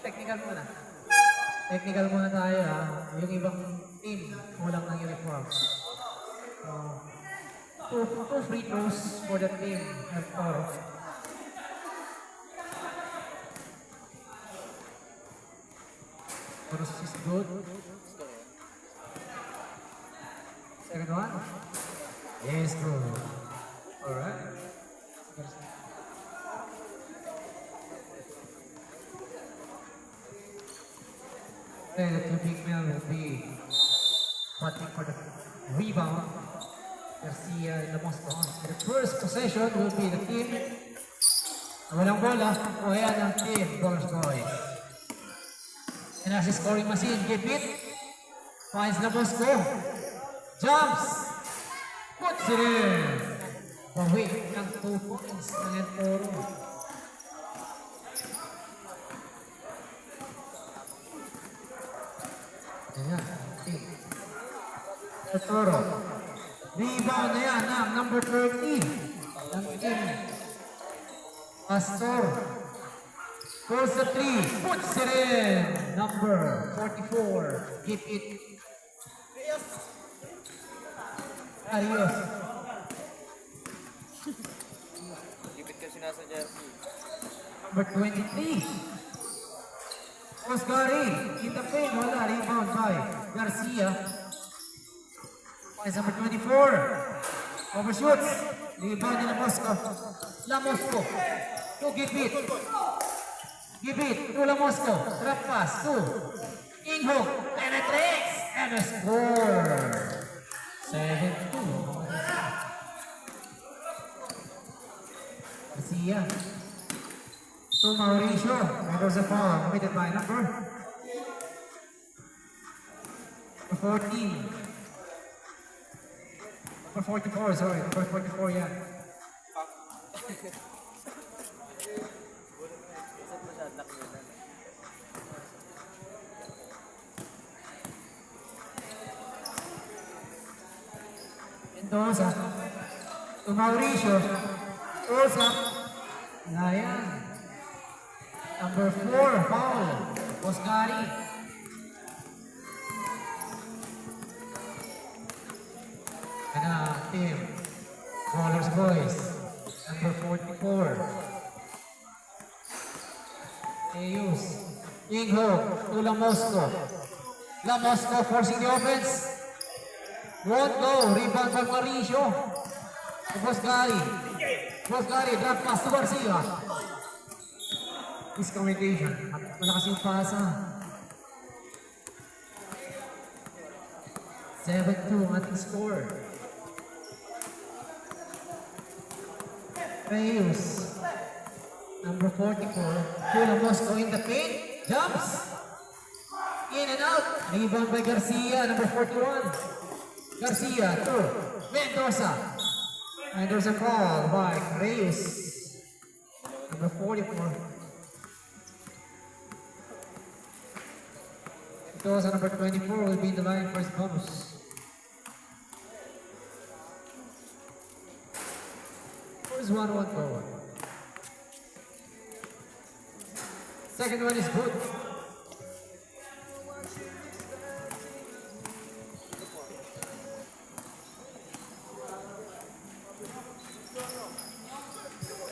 Technical muna. Technical muna tayo ha. Yung ibang team, walang ng uniform. So, two free throws for the team. And Toro. Toro is good. Second one. Yes, good. Alright. And the two big men will be fighting for the rebound. Garcia and Lamosco. The first possession will be the team. Walang bola. O yan ang team. Boys Boys. And as a scoring machine, give it. Finds Lamosco. Jumps. Puts it in. Bawi ng 2 points ng Toro. Ayan. Toro. Rebound na yan ng number 30. Ang team. Pastor. Pulls the 3. Puts it in. Number 44. Keep it. Arios. Lipit kasi nasa jersey. Number 23. Osgari. In the paint. Wala. Rebound by Garcia. Is number 24. Overshoots. Rebound ni Lamosco. To give it. Give it to Lamosco. Drop pass to Inghok. Penetrates. And a score. 7-2. Garcia. To Mauricio. And there's a foul committed by number 14. Number 44, sorry. Number 44, yeah. Mendoza. To Mauricio. Mendoza. Layan. Number 4, foul. Osgari. Team. Ballers Boys. Number 44. Ayus. Inghok to Lamosco. Lamosco forcing the offense. Won't go. Rebound by Mauricio. To Osgari. Osgari. Drop pass to Garcia. Miscommunication. Malakas yung pasa. 7-2 ang ating score. Reyes. Number 44. Lamosco in the paint. Jumps. In and out. Rebound by Garcia. Number 41. Garcia to Mendoza. And there's a foul by Reyes. Number 44. Mendoza, number 24, will be in the line for his bonus. First 1-1 forward. Second one is good.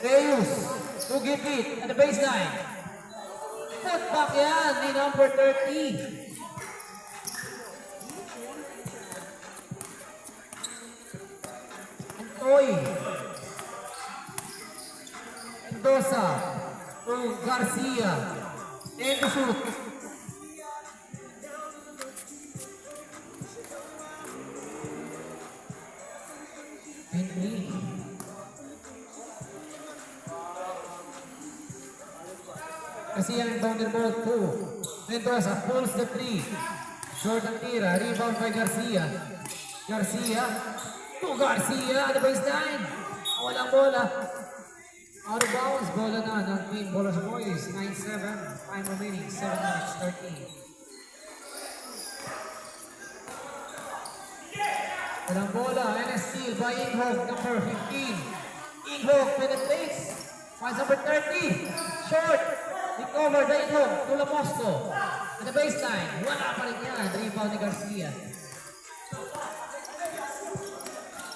Reyes to give it at the baseline. Put back yan ni number 30. Antoy. Mendoza to Garcia. And to shoot. Garcia and Thunderbolt 2. Mendoza pulls the 3. Jordan tira. Rebound by Garcia. Garcia to Garcia at the baseline. Walang bola. Out of bounds. Bola na ng team Ballers Boys. 9-7. Time remaining. 7 minutes 13. Walang bola. And a steal by Inghok. Number 15. Inghok penetrates. Finds number 30. Short. Over the Inhog to Lamosco. At the baseline, wala pa rin yan. Rebound ni Garcia.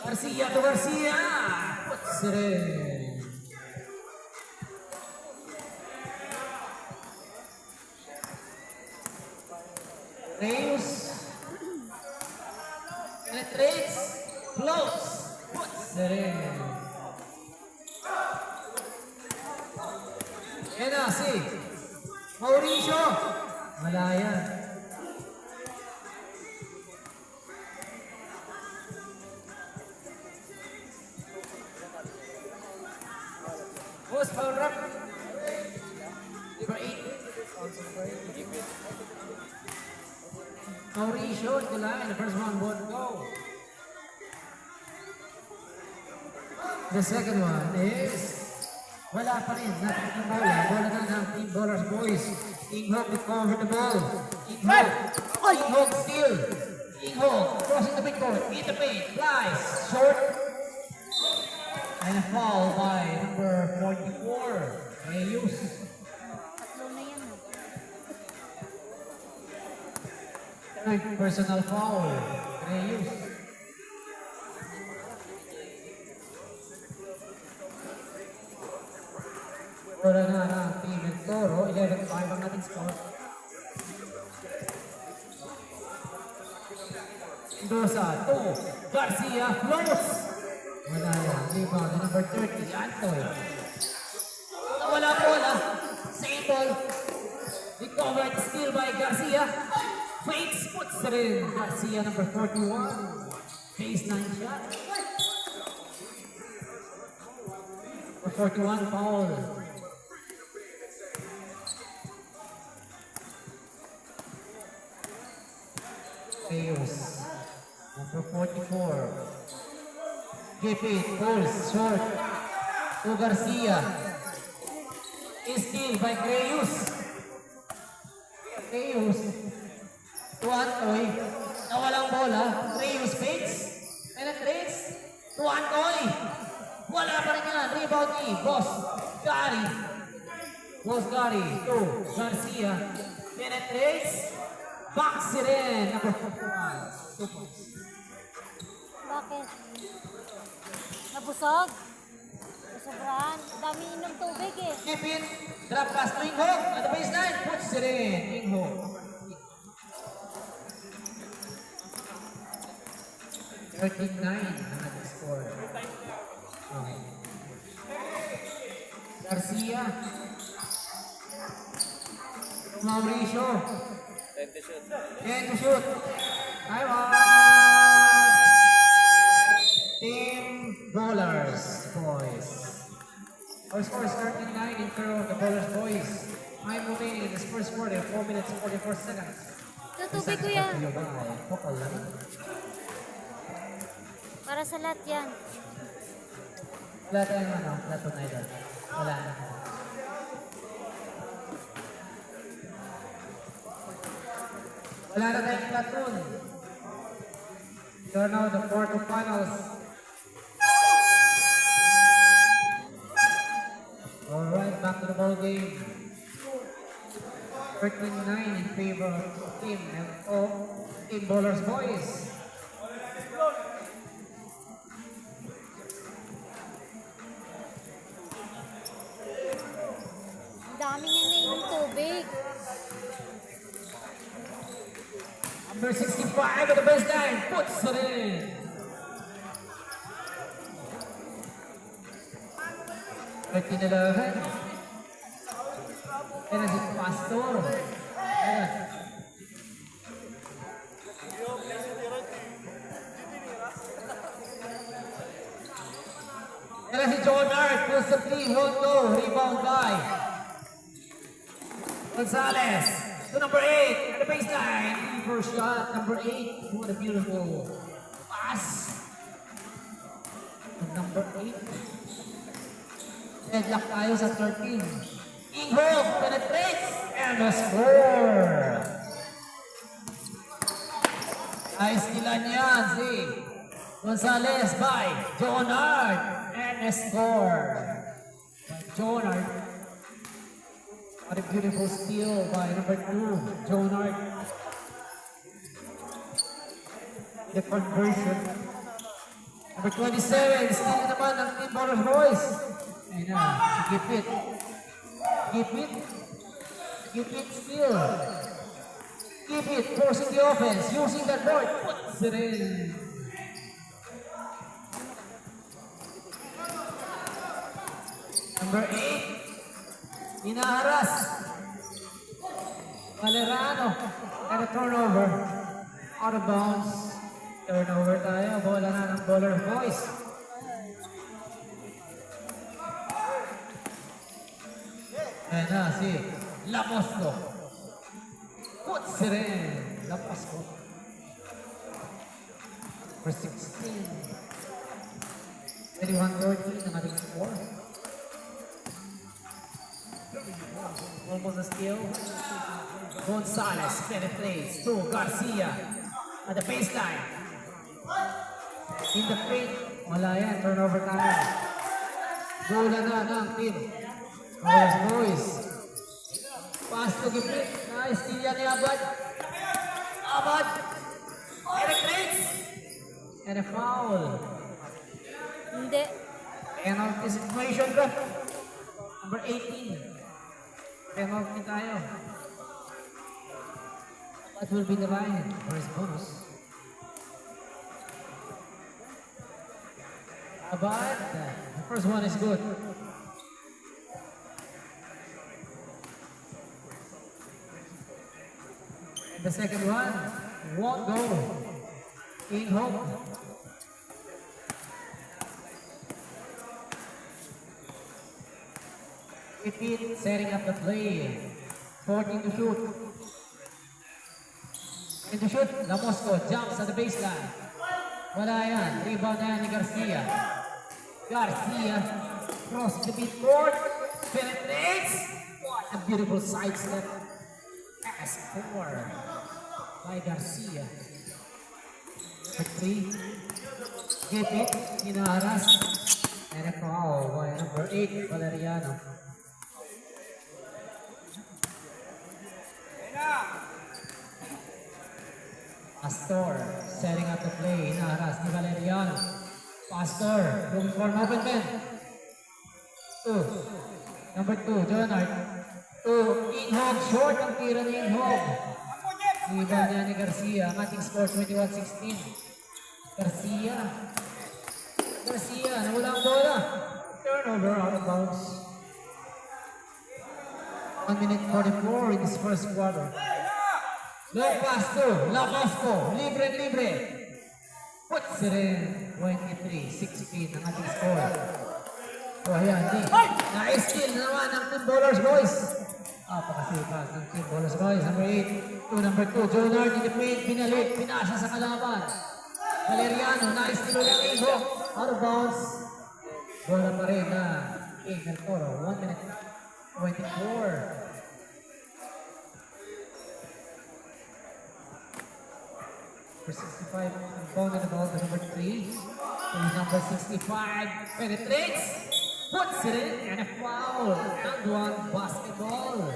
Garcia to Garcia. Puts it in. Reyes. Penetrates. Floats. Puts it in. Yan na si Mauricio. Wala yan. Post foul rap. Number 8. Mauricio at the line. The first one won't go. The second one is wala pa rin. Natin ang bola. Bola na ng Team Ballers Boys. Inghog recover the ball. Inghog steal. Inghog crossing the midcourt. In the paint. Flies. Short. And a foul by number 44. Reyes. Tatlo na yan. Third personal foul. Reyes. Bola na ng Team Toro. 11-5 ang nating score. Mendoza to Garcia floats. Wala yan. Rebound na number 30. Antoy. Wala bola. Same ball. Recovered steal by Garcia. Fakes puts it in. Garcia number 41. Baseline shot. Number 41 foul. Chaos. Number 44. Keep it. Pulls. Short. To Garcia. Steal by Reyes. Reyes. To Antoy. Nawalang bola. Reyes fakes. Penetrates. To Antoy. Wala pa rin yan. Rebound ni Boss Gary. Boss Gary. To Garcia. Penetrates. Backs it in. Number 41. 2 points. Bakit? Nabusog? Nasobrahan? Dami inom tubig eh. Keep it. Drop pass to Inghog. At the baseline. Puts it in. Inghog. 39 ang natin score. Okay. Garcia. Mauricio. 10 to shoot. 10 to shoot. Time out. Team Ballers Boys. Our score is 39 in favor of the Ballers Boys. Time remaining in this first quarter, 4 minutes and 44 seconds. Sa tubig ko yan. Pokal lang. Para sa lahat yan. Wala tayong ano, plato na idol. Wala na. Wala na tayong platoon. So now the quarterfinals. Alright, back to the ball game. 39 in favor of Team Ballers Boys. Ang dami niya na inom tubig. Number 65 at the baseline, puts it in. Thirteen 11. Yan na si Pastor. Ayan. Yan na si John Art, plus the 3, hold go, rebound by Gonzalez. To number 8 at the baseline. First shot, number 8. What a beautiful pass. To number 8. Headlock tayo sa 13. Inghog penetrates and a score. Ayos nila niyan si Gonzalez by Jonard and a score. By Jonard. What a beautiful steal by number 2, Jonard. The conversion. Number 27, steal naman ng Team Bonus Boys. Ayun na, si Gipit. Gipit. Gipit steal. Gipit forcing the offense, using that board. Puts it in. Number 8, inaharas. Valerano. And a turnover. Out of bounds. Turnover tayo. Bola na ng Bowler Boys. Ayan na si Lamosco. Puts it in. Lamosco. For 16. 21-13 ang ating score. Almost a steal. Gonzalez penetrates to Garcia at the baseline. In the paint. Wala yan. Turnover tayo. Bola na ng team. Bowler Boys. Pass to Gipit. Nice. Steal yan ni Abad. Abad. Penetrates. And a foul. Hindi. Penalty situation ka. Number 18. Penalty tayo. What will be the line for his bonus? Abad. The first one is good. And the second one won't go. In hope. Repeat, setting up the play. 14 to shoot. In to shoot, Lamosco jumps at the baseline. Wala yan. Rebound na yan ni Garcia. Garcia crosses the midcourt. Penetrates. What a beautiful sidestep. Pass four by Garcia. For 3. Give it. Inaras. And a foul by number 8, Valeriano. Pastor setting up the play. Inaras ni Valeriano. Pastor looking for an open man. 2. Number 2, Jonard. 2. Inhog. Short ang tira ni Inhog. Iba niya ni Garcia. Ang ating score 21-16. Garcia. Garcia. Nawala ang bola. Turnover out of bounds. 1 minute 44 in this first quarter. Long pass to Lamosco. Libre. Puts it in. 23-16 ang ating score. So ayan, na-steal naman ng Team Bowlers Boys. Pakasipas ng Team Bowlers Boys. Number 8 to number 2. Jonard in the paint. Pinalit. Pinasa sa kalaban. Valeriano. Na-steal ulit ang Iho. Out of bounds. Bola pa rin na King del Toro. 1 minute 24. For 65, pounded the ball to number 3. To number 65, penetrates, puts it in, and a foul. And one basketball.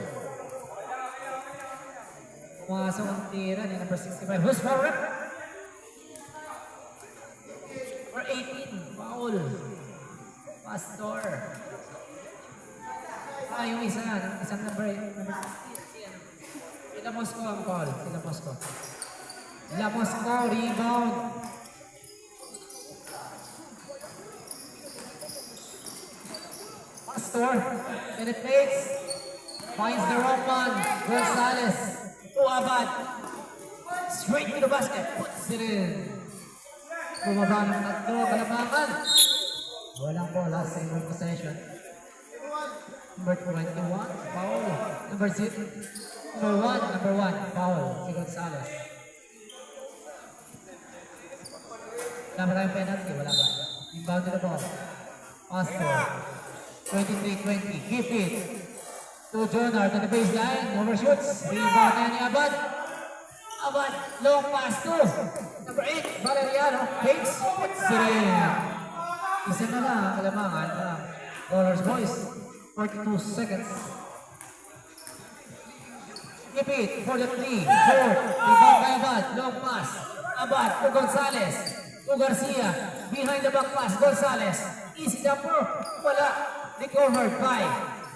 Pumasok ang tira ni number 65. Who's for rep? Number 18, foul. Pastor. Yung isang number 16. Sila Mosco ang call. Sila Mosco. Lamosco, rebound. Pastor penetrates, finds the wrong man. Gonzalez to Abad. Straight to the basket, puts it in. Bumaba ng tatlo, kalabangan. Walang bola, single possession. Number 21, foul. Number 1, foul. Si Gonzalez. Wala ba tayong penalty? Wala ba? Inbound to the ball. Pastor. 23-20. Give it to Jonard to the baseline. Overshoots. Rebound na ni Abad. Abad. Long pass to number 8. Valeriano. Takes. Puts it in. Isa na lang ang kalamangan ng Bowlers Boys. 42 seconds. Keep it for the 3, 4. Rebound by Abad. Long pass. Abad to Gonzalez. To Garcia. Behind the back pass. Gonzalez. Easy jumper. Wala. Recovered by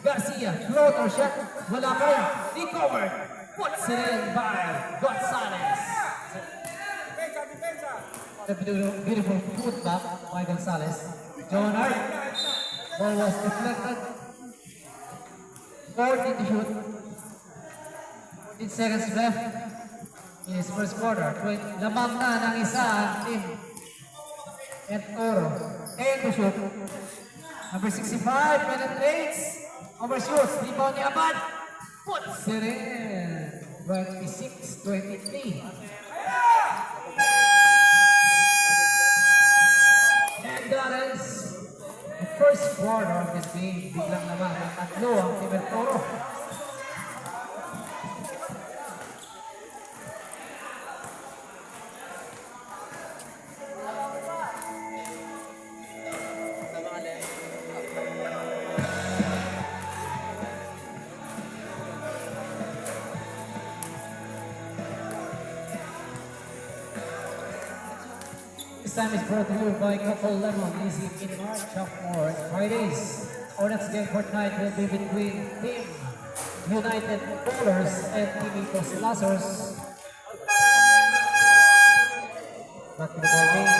Garcia. Floater shot. Wala pa rin. Recovered. Puts it in by Gonzalez. The beautiful putback by Gonzalez. John Hart. Ball was deflected. 14 to shoot. 14 seconds left in his first quarter. Lamang na ng isa ang team. And Toro. 10 to shoot. Number 65 penetrates. Overshoots. Rebound ni Abad. Puts it in. 26-23. And that is the first quarter of this game. Biglang naman ng tatlo ang Team El Toro. Sa mga left. This time is brought to you by Couple Lemon, Easy Minimark, Shop More, Fridays. Our next game for tonight will be between Team United Bowlers and Team Ecos Lasers. Back to the ball game.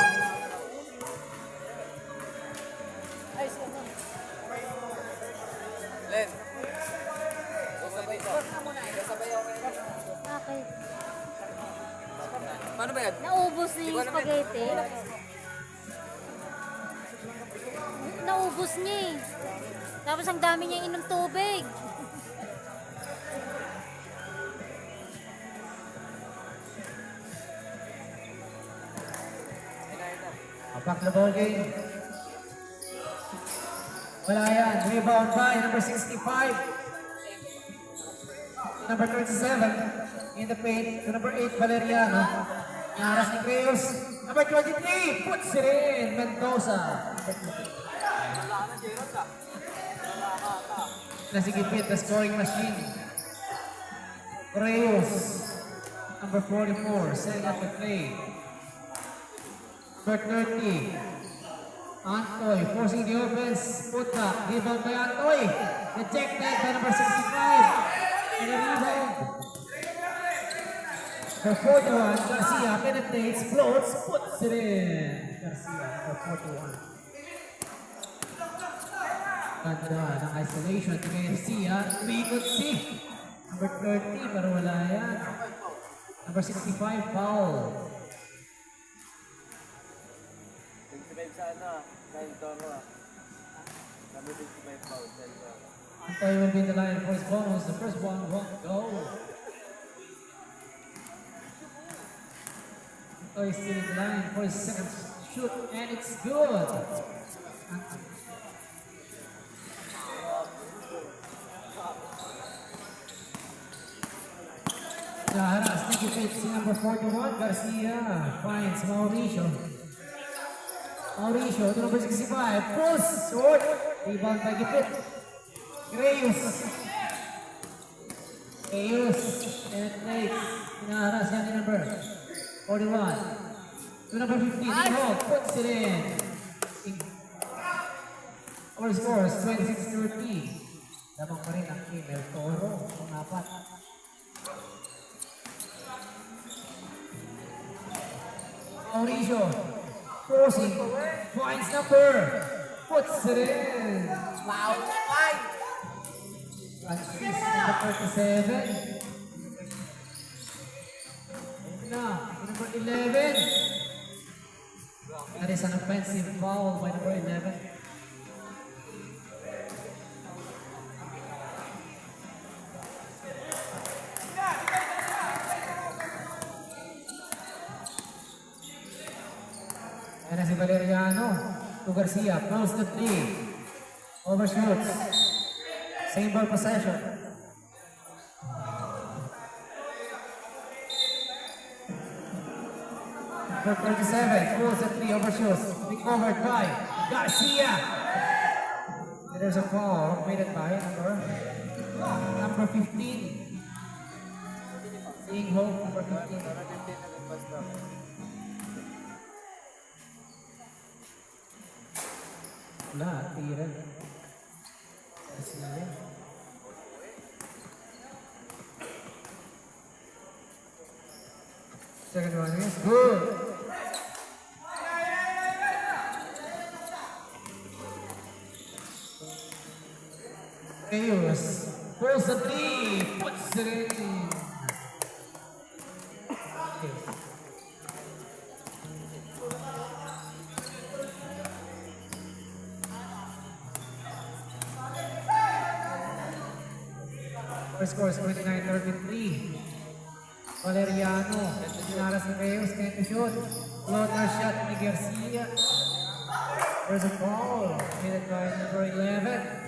Len. Sasabay ka. Sasabay ako ngayon. Okay. Paano ba yan? Naubos na yung spaghetti. Naubos niya eh. Tapos ang dami niya inom tubig. Back to the ball game. Wala yan. Rebound by number 65. Number 37 in the paint to number 8 Valeriano. Naras ni Creus. Number 23 puts it in. Mendoza. Nasigipit the scoring machine. Creus. Number 44 setting up the play. Number 30. Antoy forcing the offense. Put back. Rebound by Antoy. Rejected by number 65. And a rebound. For 41, Garcia penetrates, floats, puts it in. Garcia for 41. Ganda ng isolation to Garcia. Umikot si number 30, pero wala yan. Number 65, foul. 25 sa ano, Del Toro. Number 55 foul, Del Toro. Antoy will be in the line for his bonus. The first one won't go. Antoy is still in the line for his second shoot, and it's good. Jahara, sneaky pitch, number 41, Garcia finds Mauricio. Mauricio to number 65, pulls, short, rebound by Gipit. Creus, penetrates, inaharas yan ni number 41. To number 15, Ihog, puts it in. Our scores, 26-30. Lamang pa rin ang Team El Toro, ang apat. Mauricio, crossing, finds number, puts it in. Wow! Five! Francis, number 37. Number 11. That is an offensive foul by number 11. And as Valeriano to Garcia, close the three. Overshoots. Same ball possession. Number 37, close the three, overshoots. Recovered by Garcia. There's a foul made it by number 15. King Hope, number 15. Para 15 na rin basta. Wala, tira. Garcia. Second one is good. Reyes pulls the three, puts it in. First score is 29-33. Valeriano, Dinaras ni Reyes, can't shoot. Floater shot ni Garcia. There's a foul, committed by number 11.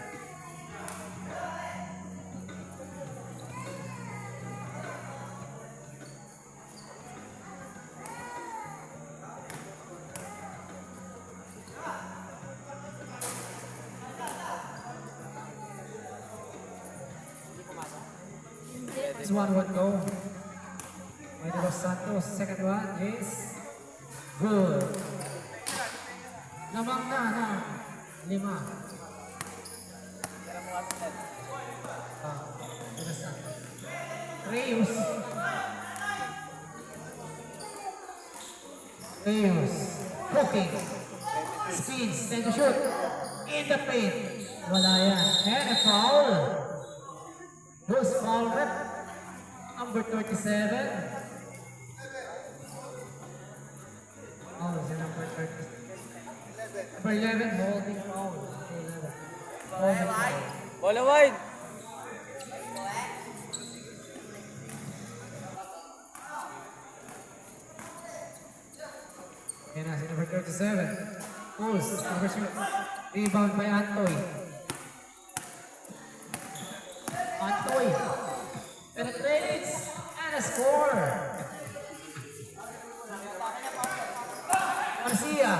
This one would go. By De Los Santos. Second one is good. Lamang na ng 5. De Los Santos. Reyes. Reyes. Hooking. Spins. Then to shoot. In the paint. Wala yan. And a foul. Who's foul rep? Number 37. Oh, is it number 30? Number 11, holding foul. Holding foul. Bola wide! Yan na, si number 37. Pulls, number 6. Rebound by Antoy. Antoy. Penetrates. And a score. Garcia.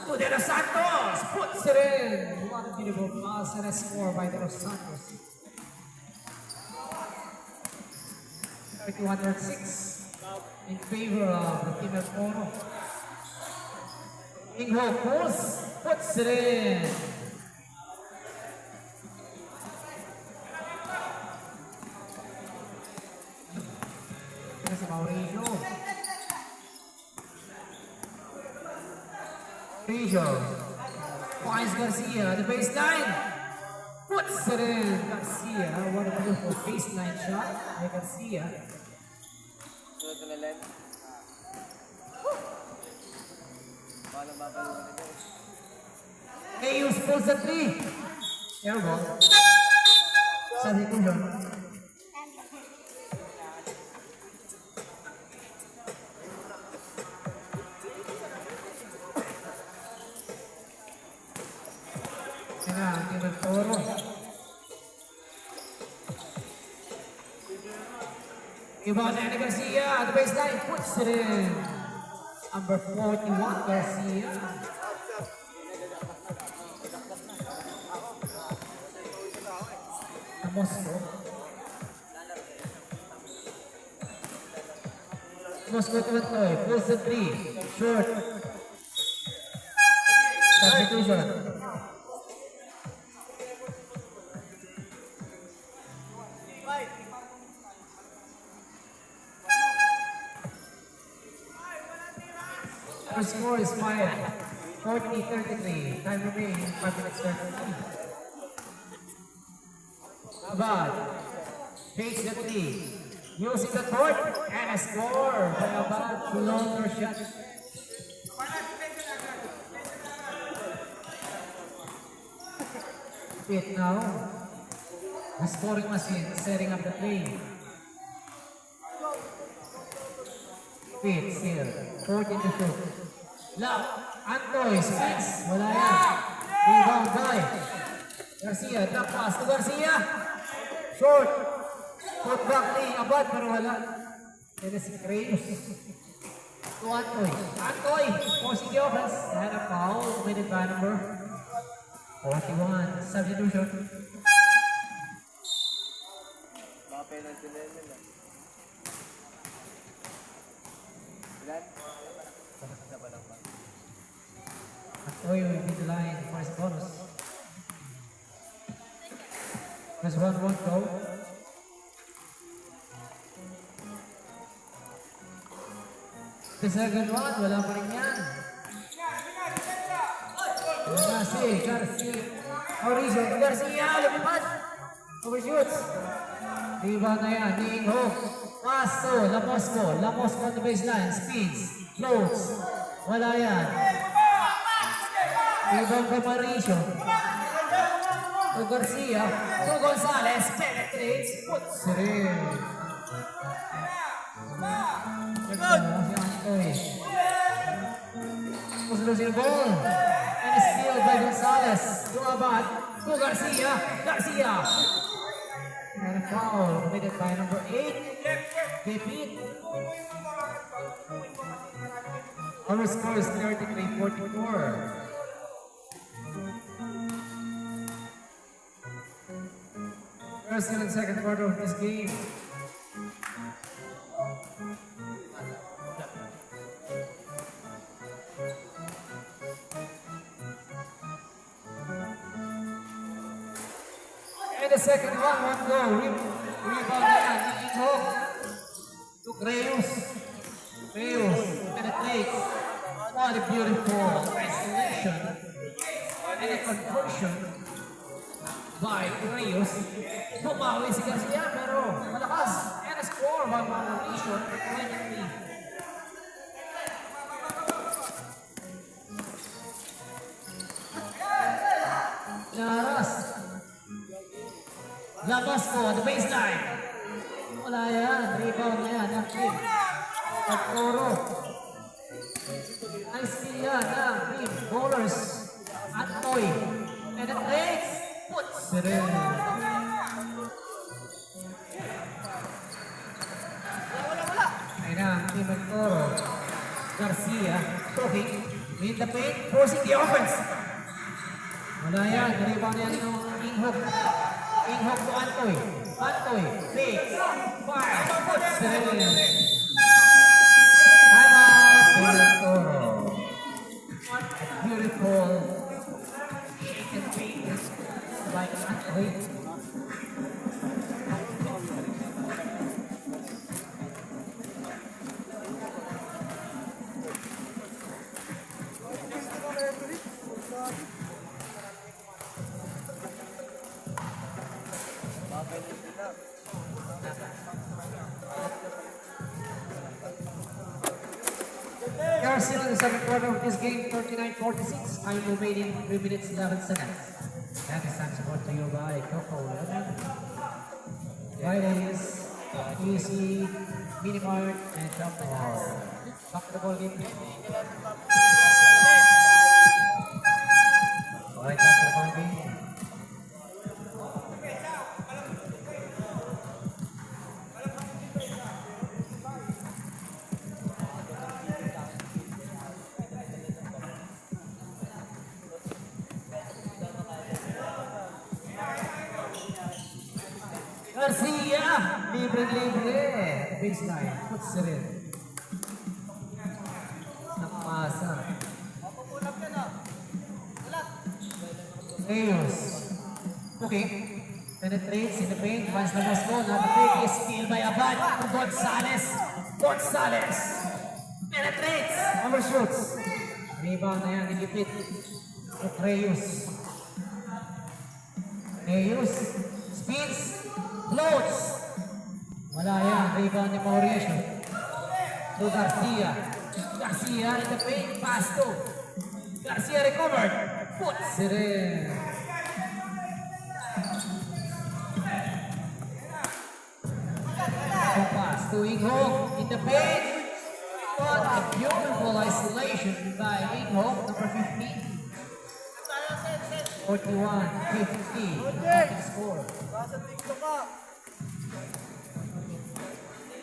To De Los Santos. Puts it in. What a beautiful pass and a score by De Los Santos. 31-6 in favor of the team of Oro. Ingho pulls, puts it in. There's Mauricio. Mauricio finds Garcia at the baseline. Puts it in. Garcia, what a beautiful baseline shot by Garcia. Sunod na lalim. Paano mapalungan ito? Reyes pulls the three. Airball. Sabi ko yun. Yan na, ang team ng Toro. Rebound na Garcia at the baseline. Puts it in. Number 41, Garcia. Moscow. Moscow to Matoy. Pulls the three. Short. Substitution. Our score is 40-33. Time remaining 5 minutes 33. Abad takes the three. Using the court and a score by Abad. Longer shot. It now. The scoring machine setting up the play. Fit still. 14 to shoot. Lock. Antoy spins. Wala yan. Rebound by Garcia. Top pass to Garcia. Short. Put back ni Abad pero wala. Yan si Reyes. To Antoy. Antoy. Forcing the offense. And a foul. Committed by number 41. Substitution. Mga penalty na yun nila. Oy will be the line for his bonus. There's one won't go. The second one, wala pa rin yan. Wala si Garcia. Mauricio Garcia, lumipad. Overshoots. Diba na yan, Ning Ho. Pasto, Lamosco on the baseline. Speeds, floats. Wala yan. Ibang kay Mauricio. To Garcia. To Gonzalez. Penetrates. Puts it in. Was losing the ball. And it's steal by Gonzalez. To Abad. To Garcia. Garcia. And a foul committed by number 8. Repeat. Our score is 33-44. We're still in the second quarter of this game. And the second one go. Rebound and home. To Reyes. Penetrates. What a beautiful isolation. And a conversion by Reyes. Bumawi si Garcia pero malakas. And a score by Mauricio. 23. Laras. Lamosco on the baseline. Wala yan. Rebound na yan. Active. Pagkoro. Nice steal yan ng team. Bowlers. Antoy. And the breaks. Puts it in. Ayun na ang team Pagkoro. Garcia. Talking. In the paint. Forcing the offense. Wala yan. Rebound yan ng Inghok. Inghok to Antoy. Antoy. Takes. Fire. Puts it in. Pagkoro. What a beautiful shake and paint by Antoy. We are still in the second quarter of this game, 39-46. Time remaining 3 minutes 11 seconds. That is time support to you by Coco Lemon. Fridays, Easy, Minimart, and Choco. Back to the ball game. Alright, back to the ball game. Garcia, libre. Baseline, puts it in. Nakapasa. Reyes. Okay. Penetrates in the paint. Once the Moscow, not a big steal by Abad. Gonzalez. Penetrates. Overshoots. Rebound na yan, nilipit. Reyes. Spins. Floats. Wala yan. Rebound ni Mauricio. To Garcia. Garcia in the paint. Pass to. Garcia recovered. Puts it in. Pass to Inghok in the paint. What a beautiful isolation by Inghok, number 15. 41-50. The score.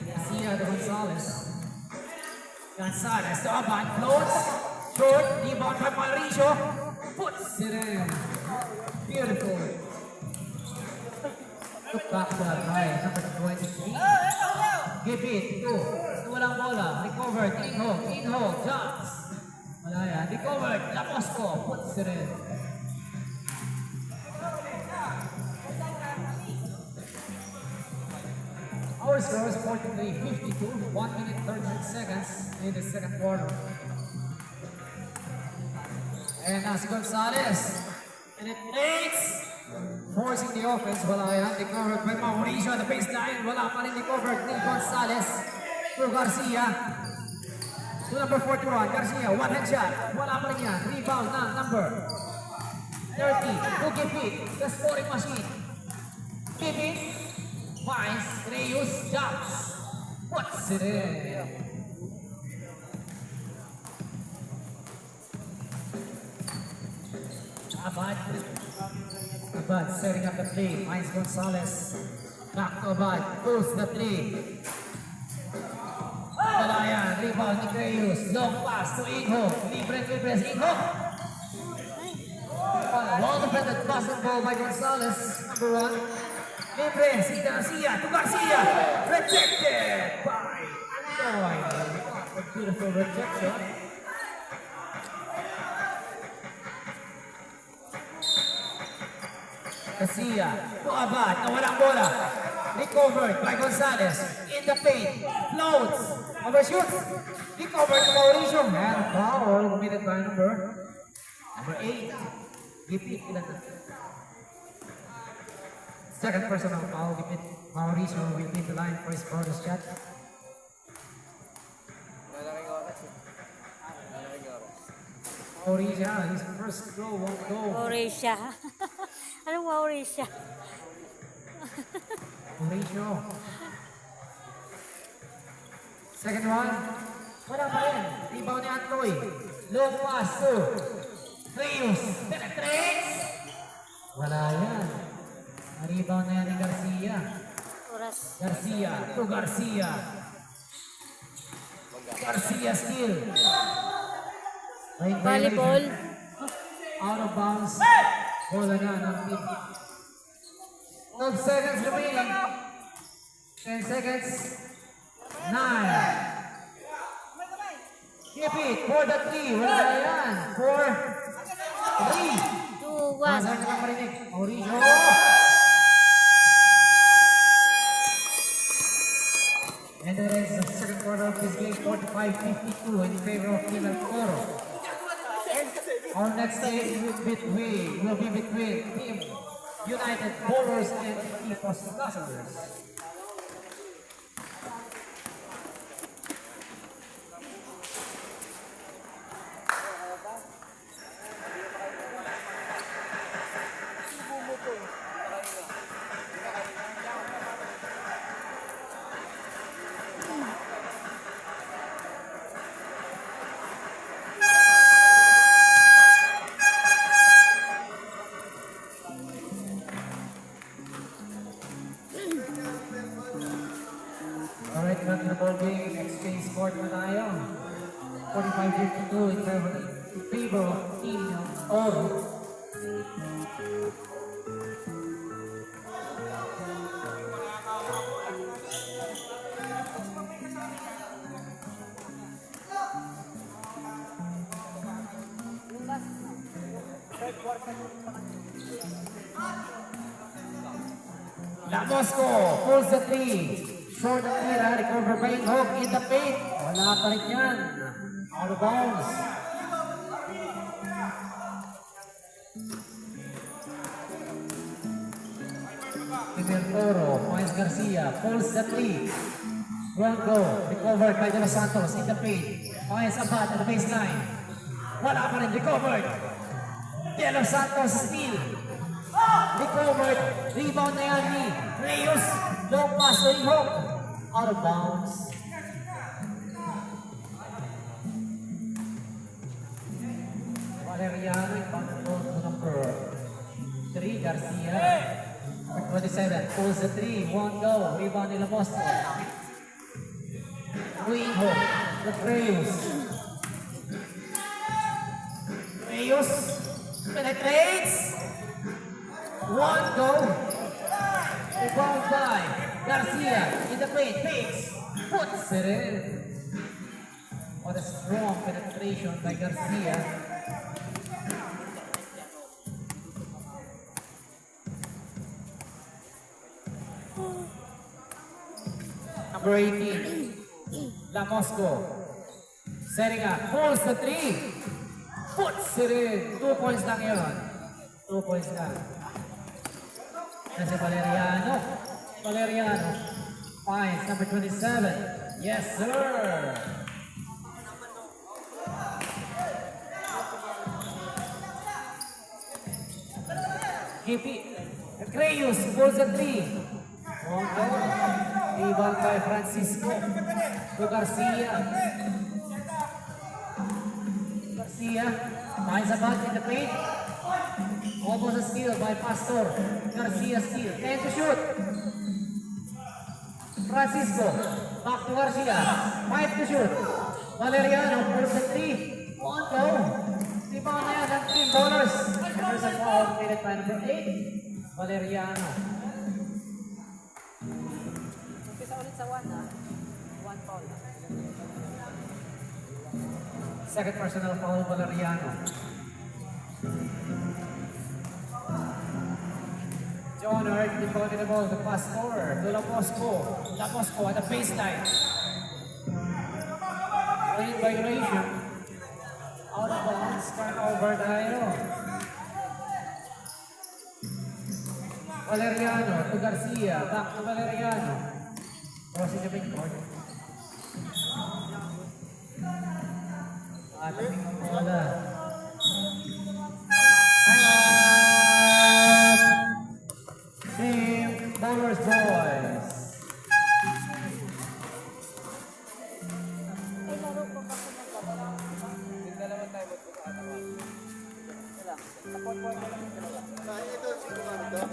Garcia to Gonzalez. Gonzalez to Abad. Floats. Short. Rebound by Mauricio. Puts it in. Beautiful. Look back to by number 23. Give it to walang bola. Recovered. Inghok. Jumps. Wala yan. Recovered. Lamosco puts it in. Our score is 43-52. 1 minute 36 seconds in the second quarter. And as Gonzalez. And it makes. Forcing the offense. Wala yan. Recovered by Mauricio at the baseline. Wala pa rin recovered ni Gonzalez. To Garcia. To number 41. Garcia. One hand shot. Wala pa rin yan. Rebound na number 30. To Gipit. The scoring machine. Gipit. Finds Reyes. Jumps. Puts it in. Abad setting up the play. Finds Gonzalez. Back to Abad. Pulls the three. Wala yan. Rebound ni Reyes. Long pass to Inho. Libre si Inho. Well defended basketball by Gonzalez. Number 1. Libre si Garcia to Garcia. Rejected by Lloyd. A beautiful rejection. Garcia to Abad. Nawalang bola. Recovered by Gonzalez. In the paint. Floats. Overshoots. Recovered to Mauricio. And foul committed by number 8. Gipit ilan na. Second personal foul. Gipit. Mauricio will be the line for his bonus shot. Malaking oras eh. Malaking oras. Mauricio, his first goal won't go. Mauricia. Anong Mauricia? Mauricio. Second one. Wala pa rin. Rebound ni Antoy. Low pass to Reyes. Penetrates. Wala yan. Rebound na yan ni Garcia. Oras. Garcia to Garcia. Garcia still. Volleyball. Out of bounds. Bola na ng team. 12 seconds remaining. 10 seconds. 9. Keep it for the 3. Wala yan. 4. 3. 2, 1. Masang lang marinig. Mauricio. And that is the second quarter of this game, 45-52 in favor of Team El Toro. Our next game will be between Team United Bowlers and Ipos Dazzlers. Alright, back to the ball game. Next game scored na tayo. 45-52 in favor of Team Oro. Lamosco pulls the 3. Short of tira, recover by Hook in the paint. Wala pa rin yan. Out of bounds. Emil Toro, Moise Garcia, pulls the 3. Won't go. Recovered by De Los Santos in the paint. Moise Abad at the baseline. Wala pa rin, recovered. De Los Santos steal. Recovered. Rebound na yan ni Reyes. Long pass to Hook. Out of bounds. Valeriano inbound the ball to number 3, Garcia. Number 27 pulls the 3. Won't go. Rebound ni Lamosco. Uiho. The Reyes. Reyes penetrates. Won't go. Rebound by Garcia in the paint, fakes, puts it in. What a strong penetration by Garcia. Number 18, La Mosco. Setting up, pulls the three. Puts it in. 2 points lang yun. 2 points lang. Kasi Valeriano. Valeriano finds number 27. Yes, sir. Kipi. Creyus pulls the three. Rebound by Francisco to Garcia. Garcia finds a bunt in the paint. Almost a steal by Pastor. Garcia steal. 10 to shoot. Francisco. Back to Garcia. 5 to shoot. Valeriano pulls the three. 1 go. Rebound na yan ng team bowlers. There's a foul committed by number 8. Valeriano. Umpisa ulit sa 1 ha. 1 foul. Second personal foul, Valeriano. John Hart devoted the ball to pass forward to La Mosco. La Mosco at the baseline. Lane violation. Out of bounds, turnover tayo. Valeriano to Garcia. Back to Valeriano. Crossing the midcourt. Ating bola. Time out! Team Bowlers Boys. Ay, laro ko kasi magkabala. Tignan naman tayo magpapatawa. Wala. Sa 4-4 na lang yung dalawa. Sa 4-4 na lang yung dalawa.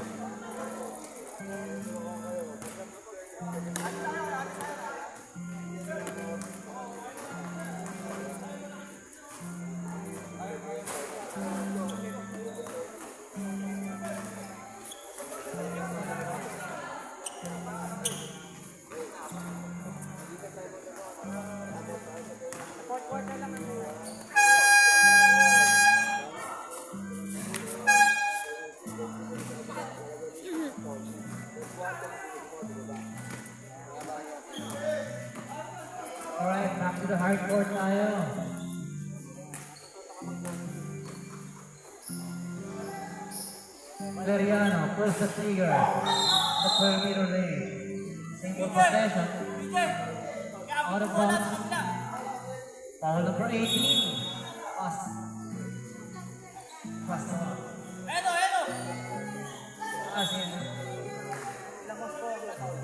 Alright, back to the hard court tayo. Valeriano pulls the trigger. The perimeter lane. Single possession. Out of bounds. Foul number 18. Pass. Pass naman. Pass in. Ilang mas po ang foul?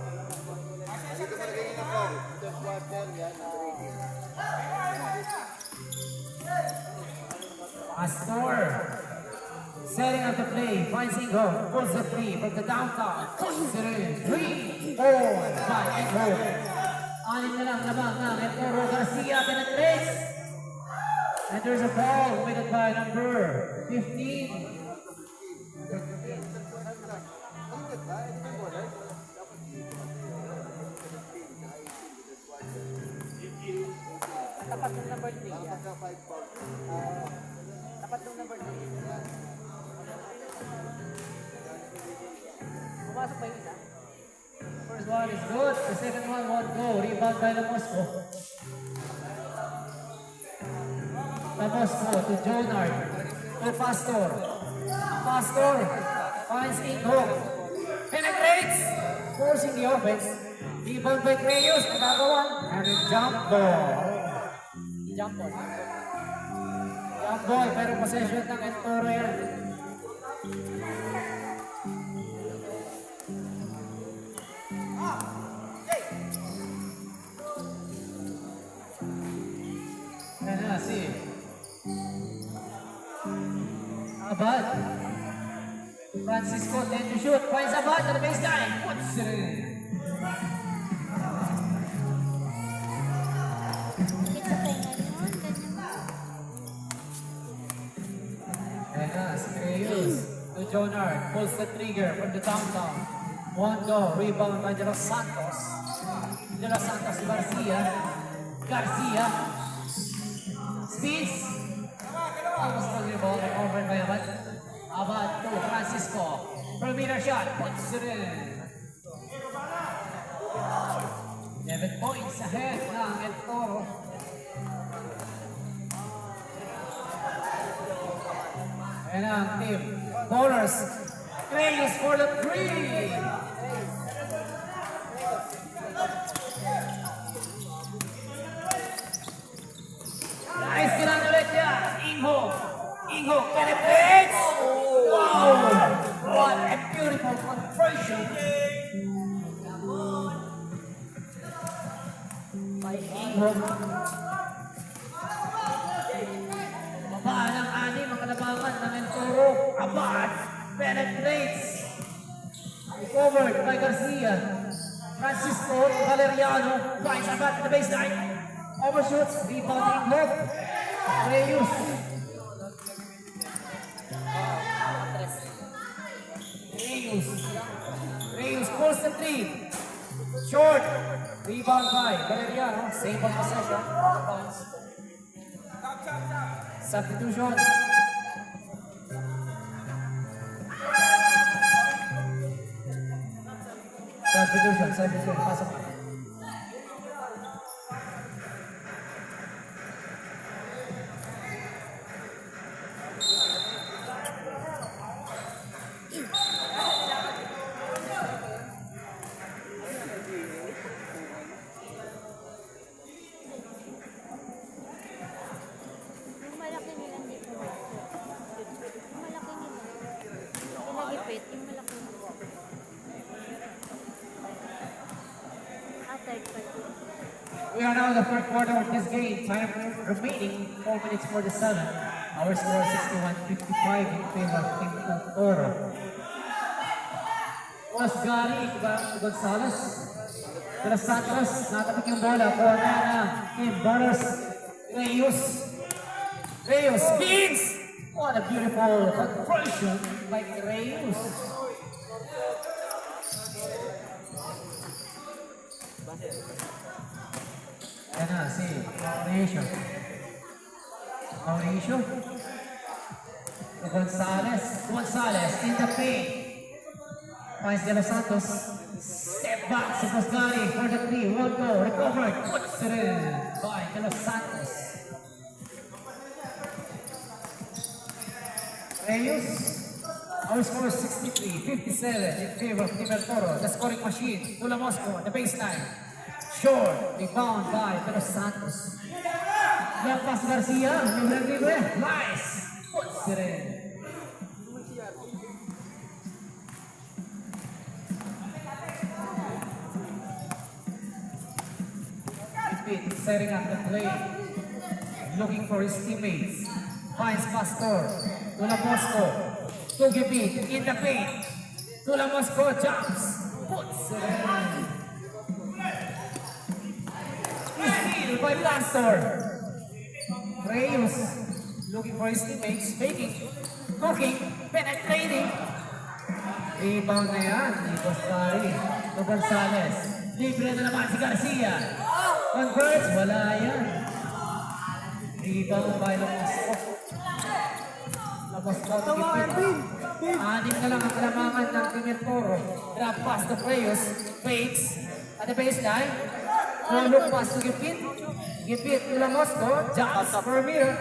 Pastor. Setting up the play. Finds Ingo. Pulls the three from the downtown. Puts it in. 3, 4, 5, and goal. Anim na lang lamang ng Ettore Garcia penetrates. And there's a foul committed by number 15. Tapat ng number 3 yan. Tapat ng number 3. Pumasok ba yung isa? First one is good. The second one won't go. Rebound by La Mosco. La Mosco to Jonard. To Pastor. Pastor finds Ingo. Penetrates. Forcing the offense. Rebound by Creyos. Nagagawa. And a jump ball. Jump ball. Jump ball. Pero possession ng Ettore yan. Ayan na, si Abad. Francisco, 10 to shoot. Finds Abad at the baseline. Puts it in. It's a thing. Ganyan. Ayan na, si Creyus to Jonard. Pulls the trigger from the downtown. One go. Rebound by De Los Santos. De Los Santos to Garcia. Garcia Speeds. Almost on the ball, recovered by Abad. Abad to Francisco. Perimeter shot, puts it in. 11 points ahead ng El Toro. And ang team bowlers, Reyes for the three. Nice ginang ulit niya. Ingho penetrates. Wow! What a beautiful conversion. By Ingho. Babaan ng anim ang kalabangan ng El Toro. Abad penetrates. Recovered by Garcia. Francisco Valeriano finds Abad at the baseline. Overshoots, rebounding hook. Reyes. Reyes pulls the three. Short. Rebound by Valeriano. Save on possession. Substitution. Substitution. Pasok. Yung malaki nilang dito. Yung malaki nila. Pinagipit, yung malaki nila. Third party. We are now in the third quarter of this game. Time remaining 4 minutes for the 7. Our score 61-55 in favor of Team Toro. Was Gary Gonzalez. De Los Santos, natabik yung bola. Kuha na ng Team Bowlers. Reyes spins! What a beautiful conversion by Reyes. Ayan na, si Mauricio. Gonzalez in the paint. Finds De Los Santos. Step back si Pascari for the three. Won't go. Recovered. Puts it in by De Los Santos. Reyes. Our score is 63-57 in favor of Team El Toro. The scoring machine. Tula Mosco at the baseline. Short. Rebound by De Los Santos. Lampas Garcia. Libre. Nice. Puts it in. Setting up the play. Looking for his teammates. Finds Pastor. Tula Mosco. Tugipit in the paint. Tula Mosco jumps. Puts it in. Steal by Pastor. Reyes looking for his teammates. Faking. Cooking. Penetrating. Rebound na yan. Ni Pascari. To Gonzalez. Libre na naman si Garcia. Converts. Wala yan. Rebound by Lamasco. Anim na lang ang kalamangan ng Team El Toro. Drop pass to Reyes. Fakes at the baseline. Look pass to Gipit. Gipit to Lamasco. Jumps per meter.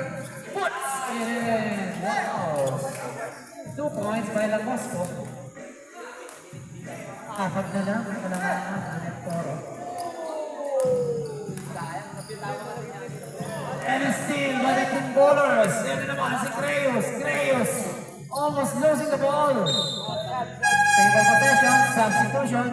Puts it in. Wow. 2 points by Lamasco. Apat na lang ang kalamangan ng El Toro. And a steal by the Team Bowlers. Yan na naman si Creyos. Almost losing the ball. Save on possession. Substitution.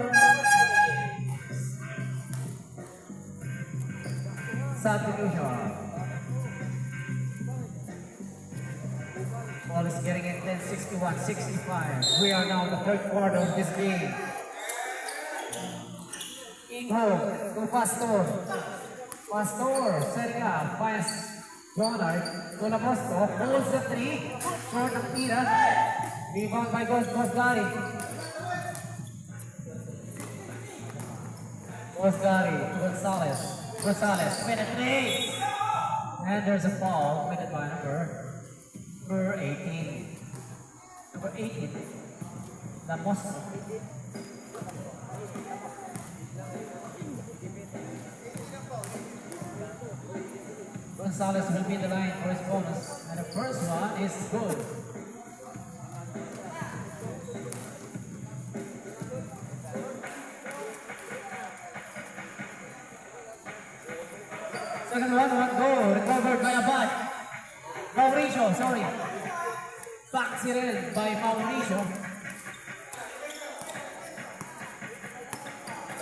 Ball is getting it 10-61-65. We are now in the third quarter of this game. Ingho to Pastor. Setting up, finds Jonard. Tula Mosco holds the three. Short ng tira. Rebound by Gosgari. Gonzalez penetrates. And there's a foul committed by number 18. Number 18. Lamos. Gonzalez will be in the line for his bonus. And the first one is good. Second one goal. Recovered by Abad. Mauricio, sorry. Back in by Mauricio.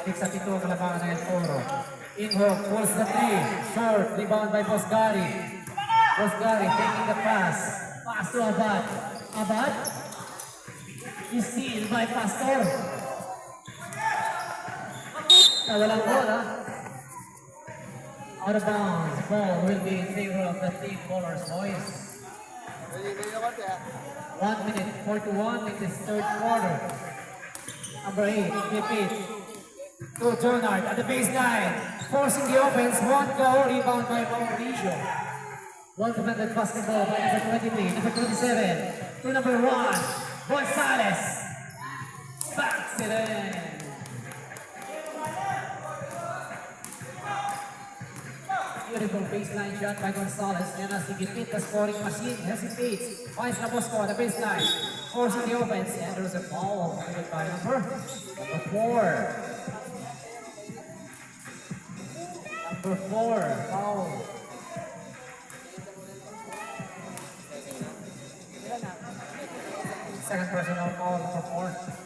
Balik sa pito ang kalabangan ng El Toro. Inho pulls the three. Short. Rebound by Bosgari. Bosgari taking the pass. Pass to Abad. Abad. Steal by Pastor. Walang goal, ha? Out of bounds. Ball will be in favor of the team colors, boys. 1 minute 41 in this third quarter. Number 8, keep it to Jonard at the baseline, forcing the offense. One goal, rebound by Mauricio. One defended basketball by number 23, number 27, to number 1, Gonzalez. Backs it in. Beautiful baseline shot by Gonzalez. And as he gets the scoring machine, hesitates, finds Nabosco on the baseline, forcing the offense. And there's a foul committed by number 4. Number 4, foul. Second personal foul for 4.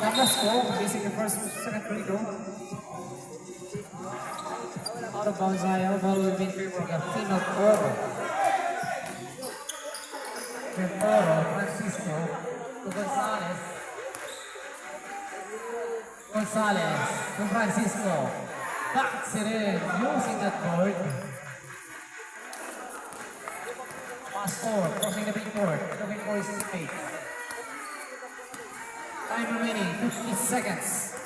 Nabosco, basically second free throw. Out of bounds, ball will be in favor of the team of Toro. Francisco to Gonzalez. Gonzalez to Francisco. Backs it in, using that board. Pastor crossing the midcourt, looking for his teammates. Time remaining, 50 seconds.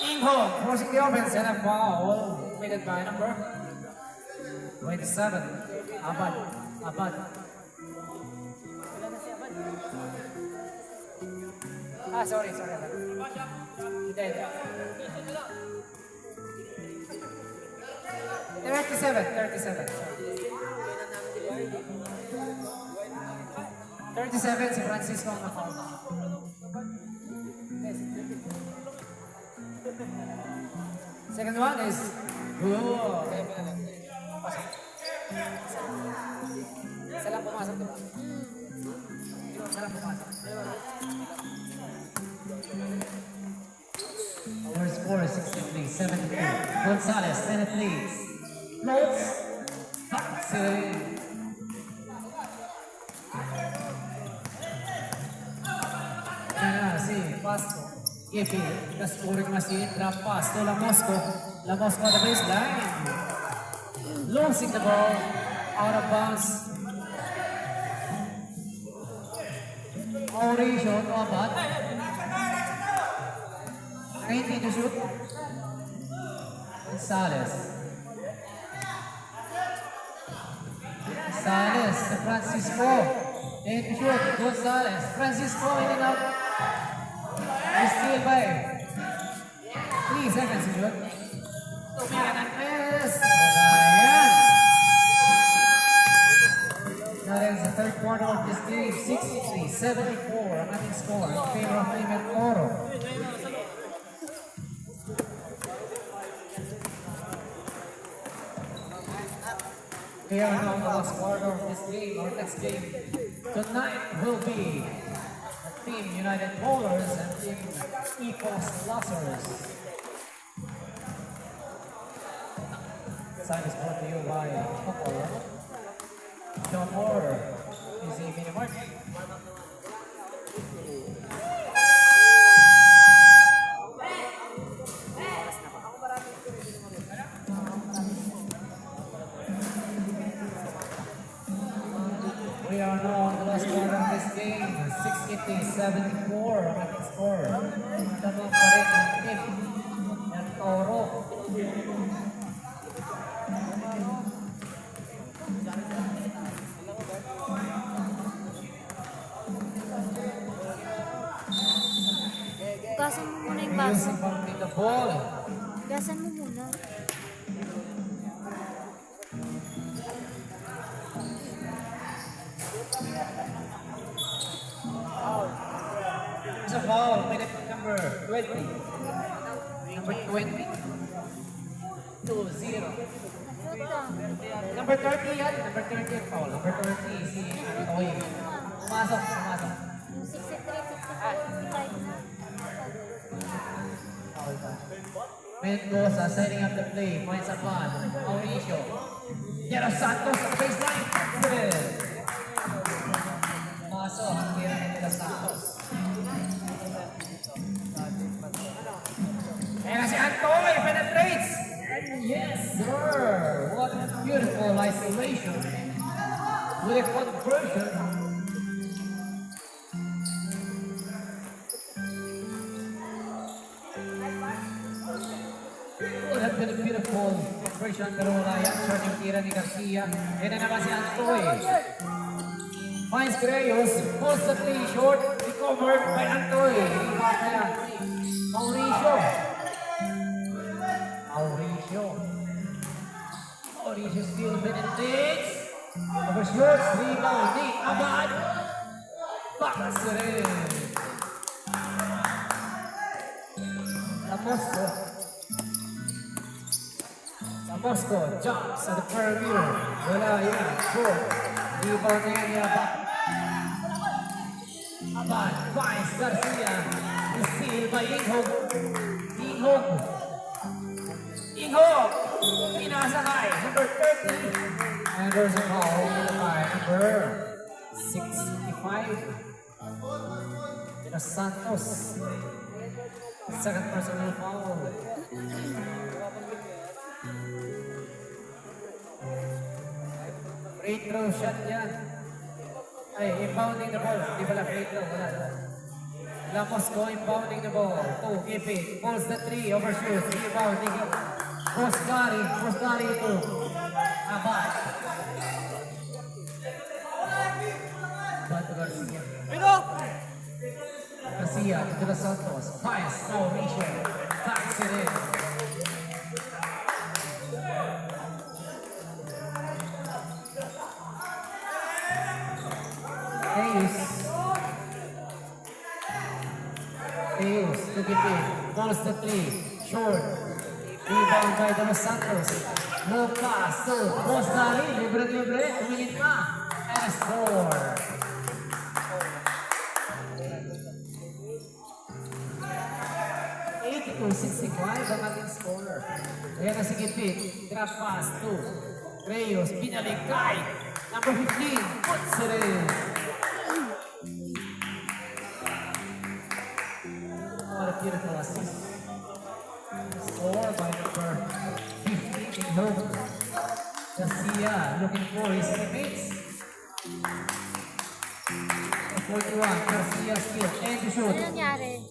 Inho forcing the offense and a foul committed by number 27. Abad. Sorry. Hindi. 37. 37 si Francisco ang na-foul. Second one is good. Isa lang pumasok, diba? Isa lang pumasok. Our score is 63-72. Gonzalez, 10 leads. Floats. Backs it in. Si Pasto. Give it. The scoring machine. Drop pass to Lamosco. Lamosco on the baseline. Losing the ball. Out of bounds. Mauricio to Abad. 19 to shoot. Gonzalez to Francisco. 8 to shoot. Gonzalez. Francisco in and out. Steal by 3 seconds to shoot. Tumira ng press. Ayan. That ends the third quarter of this game. 63-74. Ang ating score in favor of Team El Toro. We are now in the last quarter of this game. Our next game tonight will be Team United Bowlers and Team Ecos Lassers. This time is brought to you by Football. John Moore is a mini mark. are now on the last quarter of this game. 60-74 ang ating score. Tamang pa rin ang team ng Toro. Gasan mo muna yung Rios baso. inbounding the ball. Gasan mo muna. There's a foul, minute number 20. Number 20. 2-0. Shoot lang. Number 30 yan. Number 30 ang foul. Number 30 si Antoy. Pumasok. Yung 63, 64, 65 na. Mendoza setting up the play. Finds a fun. Mauricio. Yero Santos at the baseline. Excellent. Pumasok. Ang tira ni Nila Santos. Ayan na si Antoy. Penetrates. Yes, sir. What a beautiful isolation. With a conversion. Would have been a beautiful conversion, pero wala yan. Short yung tira ni Garcia. Yan na naman si Antoy. Finds Creyos. Pulls the three short. Recovered by Antoy. Iba na yan. Mauricio. Mauricio still penetrates. Overshoots. Rebounding. Abad. Bakas rin. Moscow jumps at the perimeter. Wala yan. Short. Rebound na yan niya. Abad. Finds Garcia. Steal by Inghog. Inghog. Pinasakay. Number 30. And there's a foul by number 65. Pina Santos. Second personal foul. Free throw shot yan. Ay, impounding the ball. Di pala free throw. Wala. Lamosco impounding the ball. Two, keep it. Pulls the three. Overshoots. Rebounding. Postgari to Abad. Garcia. Garcia to the Santos. Finds Mauricio. Backs it in. Hayes to get in. Pulls the three. Short. Rebound by the Los Santos. No pass. So, Postgari. Libre. Tumingin pa. And a score. To 65 ang ating score. Ayan na si Gipit. Drop pass to Reyes. Pinaligay. Number 15. Puts it in. What a beautiful assist. Score by number 15 in Hope. Garcia looking for his teammates. 41. Garcia still. And to shoot. Ano nangyari?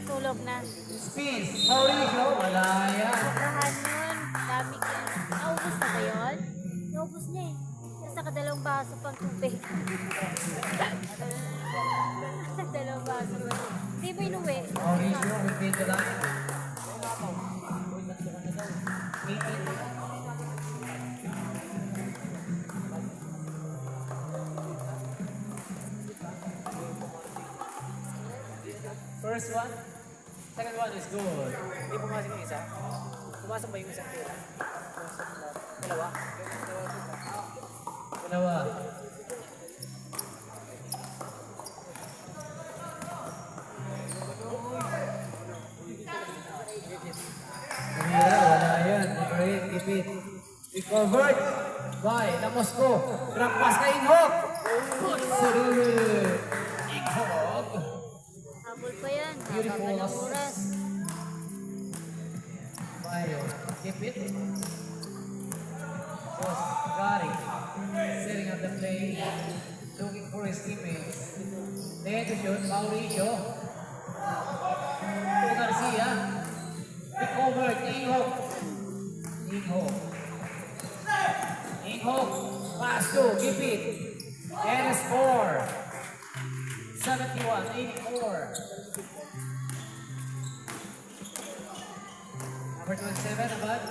Tulog na. Spins. Mauricio. Wala yan. Sobrahan yun. Dami ka. Naubos na ba yun? Naubos na eh. Nasa kadalawang baso pang tubig. Dalawang baso pa. Hindi mo inuwi. Mauricio within the line. 18. First one. Second one is good. Hindi pumasok yung isa. Pumasok ba yung isang tira? Dalawa? Dalawa. Tumira, wala yan. Great, ipit. Recovered by Lamosco. Drop pass kay Inhok. Inhok. Habol pa yan. Beautiful Habang ng assist. oras. Mario, keep it. was Gary setting up the play, looking for his teammates. Then to shoot, Mauricio. To Garcia. Pick over, Inghook. Inghook. Pass to, keep it. And a score. 71-84. Number 27, Abad.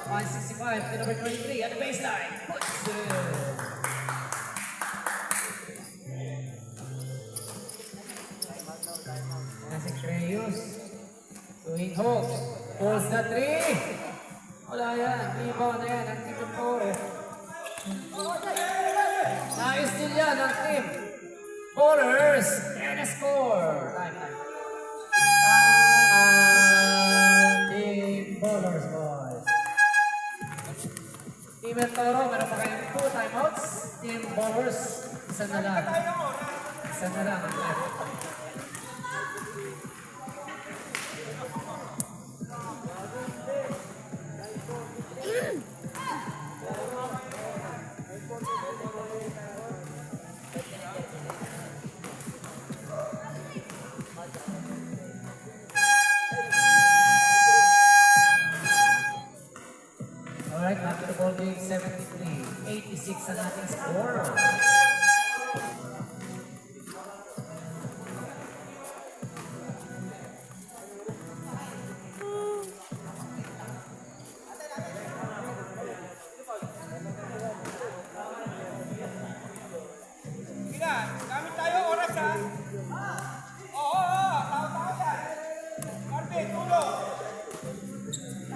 165 to number 23 at the baseline. Puts it. Nasik Reyes. Tuwing Hook. Pulls the three. Wala yan. Rebound na yan. Ang Tito Toro. Nice din yan ang team. Bowlers. And a score. Time. Team Bowlers, boys. Team El Toro, meron pa kayong 2 timeouts. Team Bowlers, isa na lang. Isa na lang ang left. Alright, after the ball game, 73-86 ang ating score. Gamit tayo oras ha. Oo, tao yan. Marvin, tulong.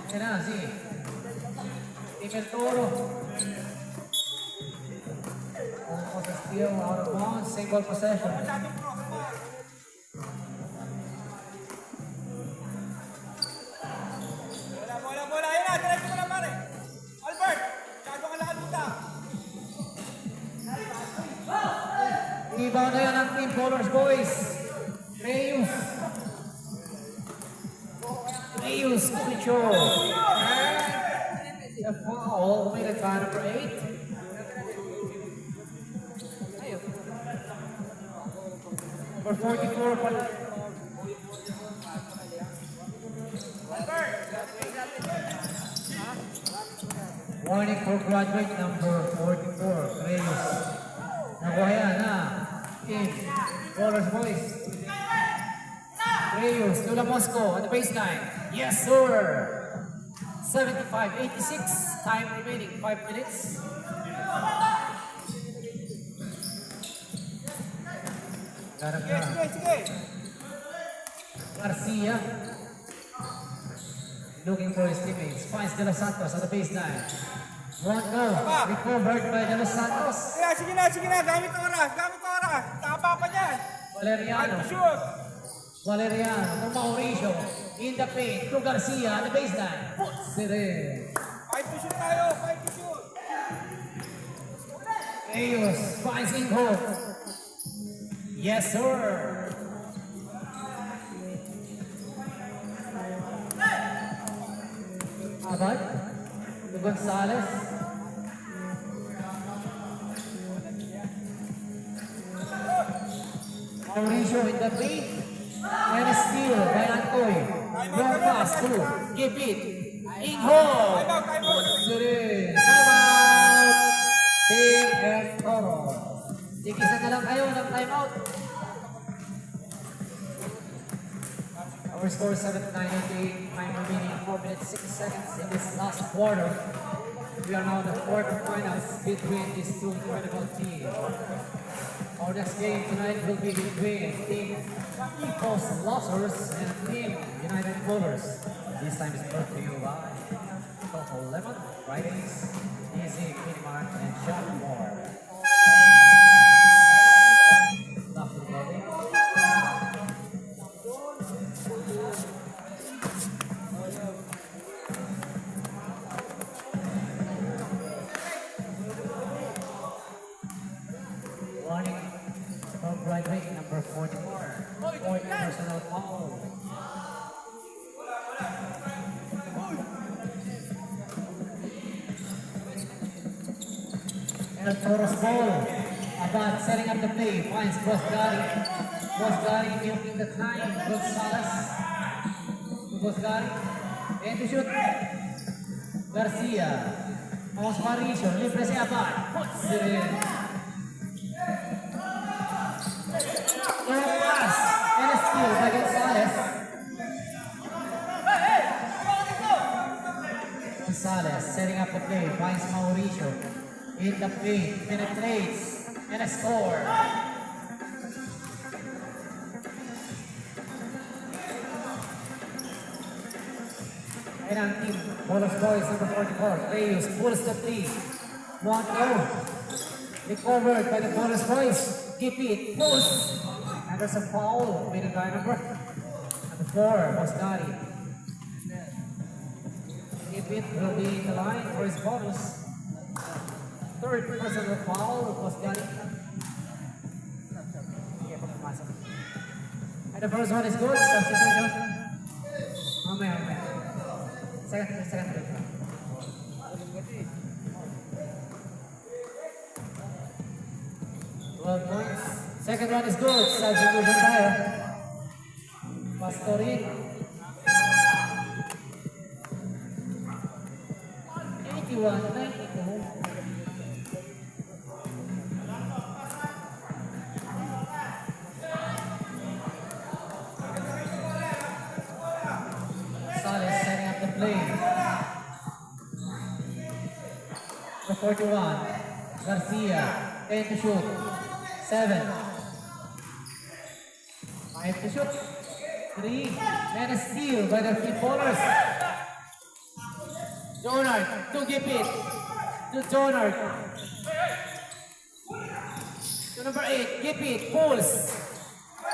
Yan na, si Team El Toro. Almost a steal out of bounds, single possession. Bola. Ayun na, diretso mo na pare. Albert, gago ka lahat dito. Rebound na yan ang Team Bowlers, boys. Reyes, Cucho. And the foul made by number 8. Number 44. Warning for graduate number 44, Reyes. Nakuha yan na. Team Bowlers, boys. Reyes, Tula Moscow at the baseline. Yes, sir. 75-86. Time remaining 5 minutes. Garap na. Sige. Garcia. Looking for his teammates. Finds De Los Santos at the baseline. Won't go. Recovered by De Los Santos. Sige na. Gamit oras. Tapa pa dyan. Valeriano. Shoot. To Mauricio. In the paint. To Garcia at the baseline. Puts it in. Fight to shoot tayo. Reyes finds Inghook. Yes, sir. Abad. To Gonzalez. Mauricio in the paint. And a steal by Antoy. Long pass to keep it. Inghook. Puts it in. Timeout. Team El Toro. Tigisa na lang kayo ng timeout. Our score 7-9-8. Time remaining 4 minutes 6 seconds in this last quarter. We are now in the quarterfinals between these two incredible teams. Our next game tonight will be between Team Ecos Losers and Team United Bowlers. This time is brought to you by Total Lemon, Fridays, Easy, Minimart, and Shop More. Dr. Bobby. Warning from graduate number 44. 40 personal foul. the Toros ball. Abad setting up the play, finds Bosgari. Bosgari milking the time. Gonzalez. Bosgari. And to shoot. Garcia. Vamos Mauricio, libre si Abad. Puts it in. No pass. And a steal by Gonzalez. Gonzalez setting up the play, finds Mauricio. In the paint, penetrates. And a score. And on team, Bolos Boys number 44, Reyes pulls the three. One go. Recovered by the Bolos Boys. Keep it, pulls. And there's a foul made by number 4, Bosgari. Keep it will be in the line for his bonus. Third personal foul, Bosgari. And the first one is good. Substitution. Mamaya. Second. 12 points. Second one is good. Substitution tayo. Pastorin. 81-92. Sales setting up the play. The 41. Garcia. 10 to shoot. 7. 5 to shoot. 3. And a steal by the three ballers. Jonard to give it to Jonard. To number 8, give it, pulls.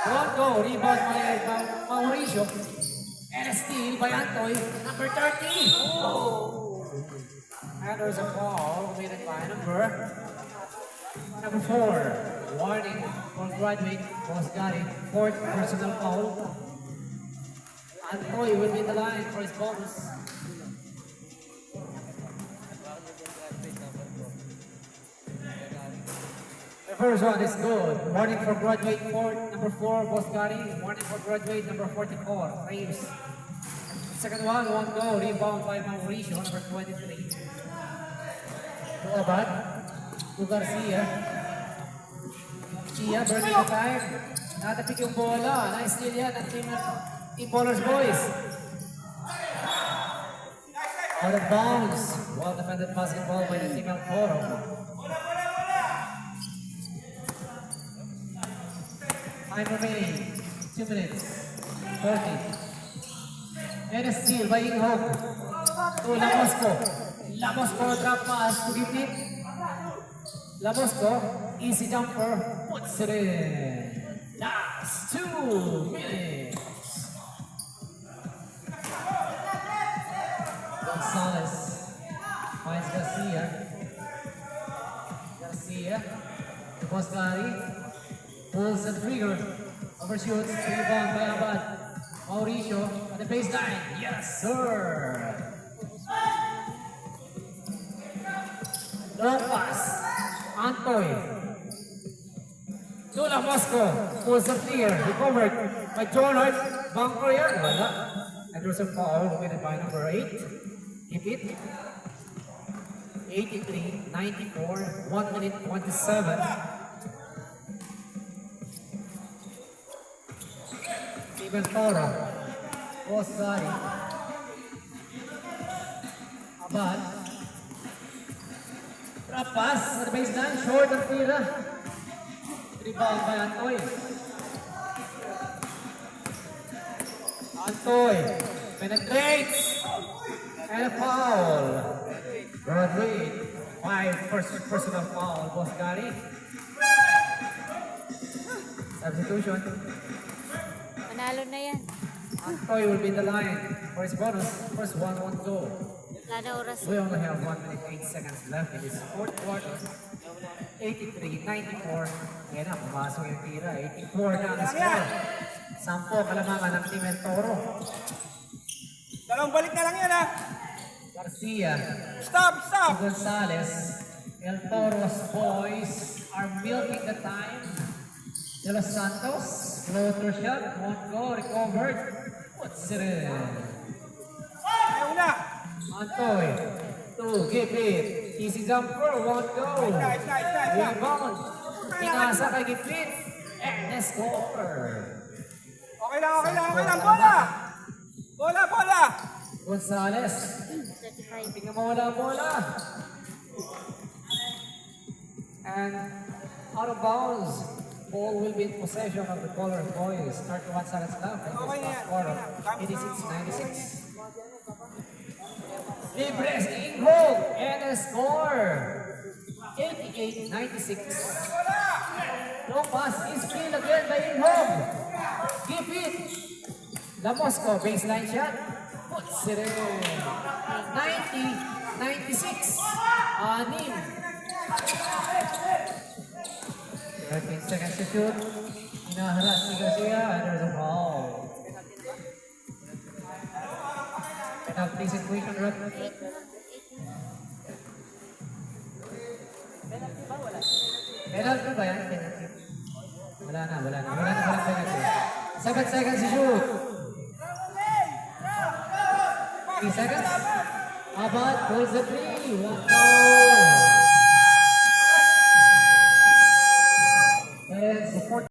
Don't go, rebound by Mauricio. And a steal by Antoy, number 30. Oh. And there's a foul committed by number 4. Warning for graduate Bosgari. Fourth personal foul. Antoy will be in the line for his bonus. The first one is good. Warning for graduate number 4, Bosgari. Warning for graduate number 44, Reeves. Second one go. Rebound by Mauricio, number 23. To Abad. To Garcia. Garcia burning the time. Natapik yung bola. Nice steal yan ng team Ballers Boys. Out of bounds. Well defended basketball by the team El Toro. Time remaining, 2 minutes, 40. And a steal by Inghog to Lamosco. Lamosco drop pass to Gipit. Lamosco, easy jumper, puts it in. Last 2 minutes. Gonzalez finds Garcia. Garcia to Bosgari. Pulls the trigger, overshoots, rebound by Abad. Mauricio at the baseline. Yes, sir. Long pass. Antoy. Tula Moscow pulls the trigger, recovered by Jonard. Bunker yan. Wala. And there's a foul committed by number 8. Keep it. 83-94, 1 minute 27. El Toro, Bosgari, Abad, drop pass at the baseline, short of tira, rebound by Antoy. Antoy penetrates and a foul. Broadway, 5 personal foul, Bosgari. Substitution. Manalo na yan. Antoy will be in the line for his bonus. First one go. Wala na oras. We only have 1 minute 8 seconds left in this fourth quarter. 83-94. Yan na, pumasok yung tira. 84 na ang score. 10 kalamangan ng Team El Toro. Dalawang balik na lang yan ha. Garcia. Stop! Gonzalez. El Toros boys are milking the time. De Los Santos, floater shot, won't go, recovered. Puts it in. Ayaw na. Antoy, to keep it. Easy jumper, won't go. Nice. Rebound. Pinasa kay Gipit. And the score. Okay lang. Bola. Gonzales. 35. Tingnan mo wala bola. And out of bounds. Ball will be in possession of the Color boys. 31 seconds left. And Okay na this yan. score of 86-96. Libres in goal. And a score. 88-96. No pass is still again by Inhom. Give it. La Mosco baseline shot. Puts it in. 90-96. Anim. 13 seconds to shoot. Hinaharas si Garcia under the ball. Penalty situation, Rob. Penalty ba yan? Penalty. Wala na penalty. 7 seconds to shoot. 3 seconds. Abad pulls the three. 1 goal.